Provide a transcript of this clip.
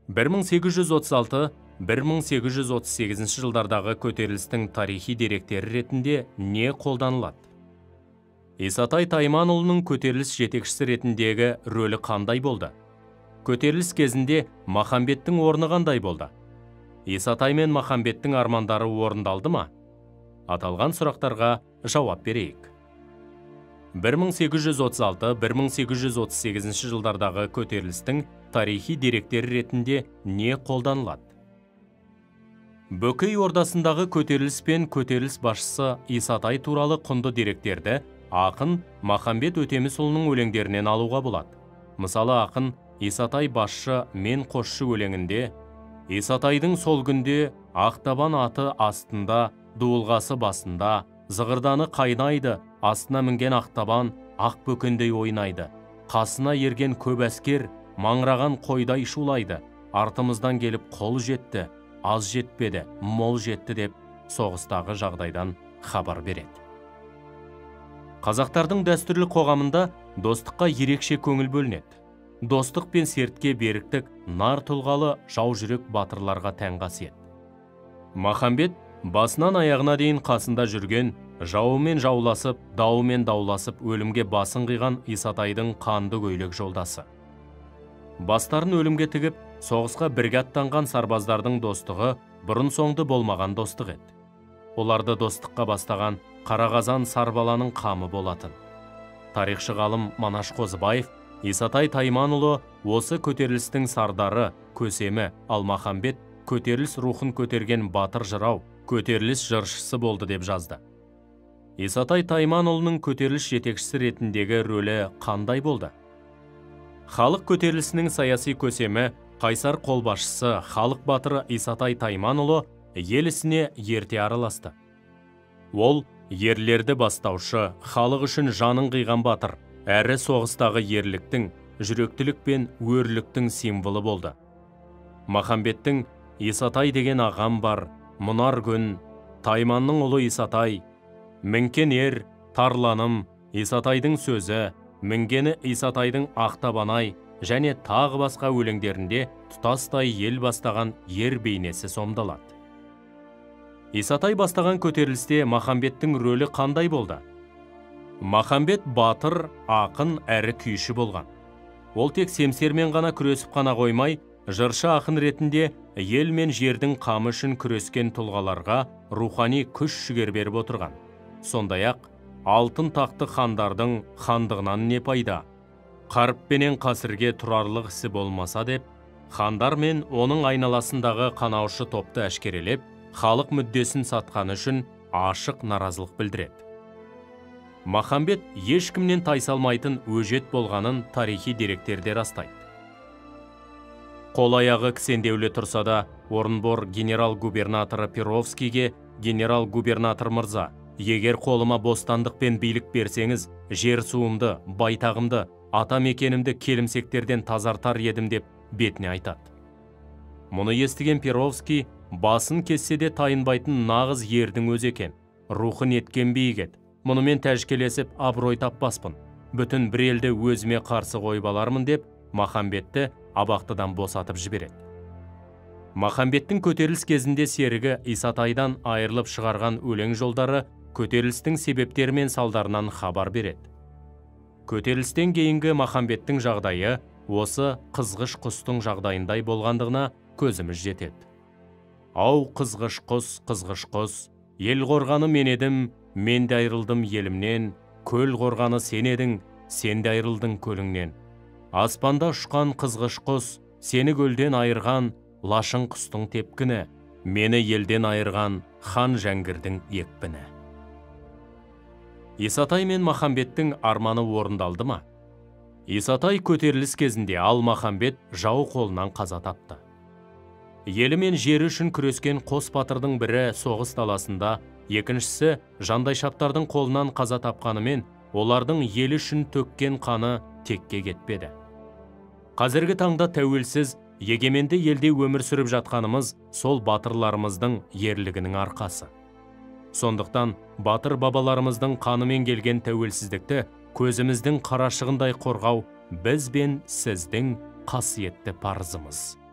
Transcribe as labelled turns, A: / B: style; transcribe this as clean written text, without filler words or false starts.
A: 1836-1838 жылдардағы көтерілістің тарихи деректері ретінде не қолданылады? Исатай Тайманұлының көтеріліс жетекшісі ретіндегі рөлі қандай болды? Көтеріліс кезінде Махамбеттің орны қандай болды? Исатай мен Махамбеттің армандары орындалды ма? Аталған сұрақтарға жауап берейік. 1836-1838 жылдардағы көтерілістің тарихи деректері ретінде не қолданылады? Бөкей ордасындағы көтеріліс пен көтеріліс басшысы Исатай туралы құнды деректерді ақын Махамбет Өтемісұлының өлеңдерінен алуға болады. Мысалы, ақын Исатай басшы мен қосшы өлеңінде Исатайдың сол күнде ақтабан аты астында, дуылғасы басында, зығырданы қайнайды, астына мінген ақтабан ақ бөкендей ойнайды. Қасына ерген көп әскер маңыраған қойдай шулайды. Артымыздан келіп қол жетті, аз жетпеді, мол жетті деп соғыстағы жағдайдан хабар береді. Қазақтардың дәстүрлі қоғамында достыққа ерекше көңіл бөлінеді. Достық пен сертке беріктік нар тұлғалы жау жүрек батырларға тән қасиет. Махамбет басынан аяғына дейін қасында жүрген, жауымен жауласып, дауымен дауласып, өлімге басын қиған Исатайдың қанды көйлек жолдасы. Бастарын өлімге тігіп, соғысқа бірге аттанған сарбаздардың достығы бұрын соңды болмаған достық еді. Оларды достыққа бастаған Қарақазан Сарбаланың қамы болатын. Тарихшы ғалым Манаш Қозыбаев Исатай Тайманұлы осы көтерілістің сардары, көсемі, ал Махамбет көтеріліс рухын көтерген батыр жырау, көтеріліс жыршысы болды деп жазды. Исатай Тайманұлының көтеріліс жетекшісі ретіндегі рөлі қандай болды? Халық көтерілісінің саяси көсемі, қайсар қолбасшысы, халық батыры Исатай Тайманұлы ел ісіне ерте араласты. Ол ерлерді бастаушы, халық үшін жанын қиған батыр, әрі соғыстағы ерліктің, жүректілік пен өрліктің символы болды. Махамбеттің Исатай деген ағам бар, мұнар күн, Тайманның ұлы Исатай, мінкен ер, тарланым, Исатайдың сөзі, мінгені Исатайдың ақтабанай және тағы басқа өлеңдерінде тұтастай ел бастаған ер бейнесі сомдалады. Исатай бастаған көтерілісте Махамбеттің рөлі қандай болды? Махамбет батыр, ақын әрі күйші болған. Ол тек семсермен ғана күресіп қана қоймай, жыршы ақын ретінде ел мен жердің қамы үшін күрескен тұлғаларға рухани күш жігер беріп отырған. Сондай-ақ, алтын тақты хандардың хандығынан не пайда? Қаріппенен қасірге тұрарлық ісі болмаса деп, хандар мен оның айналасындағы қанаушы топты әшкерелеп, халық мүддесін сатқаны үшін ашық наразылық білдіреді. Махамбет ешкімнен тайсалмайтын өжет болғанын тарихи деректерде растайды. Қол аяғы кісендеулі тұрса да, Орынбор генерал-губернаторы Перовскийге генерал-губернатор мырза, егер қолыма бостандық пен билік берсеңіз, жер суымды, байтағымды, ата мекенімді келімсектерден тазартар едім деп бетіне айтады. Мұны естіген Перовский басын кессе де тайынбайтын нағыз ердің өзі екен. Рухын еткен биік еді. Мұнымен тәжкелесіп абырой таппаспын. Бүтін бір елді өзіме қарсы қойып алармын деп Махамбетті абақтыдан босатып жібереді. Махамбеттің көтеріліс кезінде серігі Исатайдан айырылып шығарған өлең жолдары көтерілістің себептері мен салдарынан хабар береді. Көтерілістен кейінгі Махамбеттің жағдайы осы қызғыш құстың жағдайындай болғандығына көзіміз жетеді. Ау қызғыш құс, ел қорғаны мен едім, мен де айырылдым елімнен, көл қорғаны сен едің, сен де айырылдың көліңнен. Аспанда ұшқан қызғыш құс, сені көлден айырған, лашын құстың тепкіні, мені елден айырған хан жәңгірдің екпіні. Исатай мен Махамбеттің арманы орындалды ма? Исатай көтеріліс кезінде, ал Махамбет жау қолынан қаза тапты. Елі мен жері үшін күрескен қос батырдың бірі соғыс даласында, екіншісі жандайшаптардың қолынан қаза тапқанымен, олардың ел үшін төккен қаны текке кетпеді. Қазіргі таңда тәуелсіз, егеменді елде өмір сүріп жатқанымыз сол батырларымыздың ерлігінің арқасы. Сондықтан батыр бабаларымыздың қанымен келген тәуелсіздікті көзіміздің қарашығындай қорғау біз бен сіздің қасиетті парызымыз.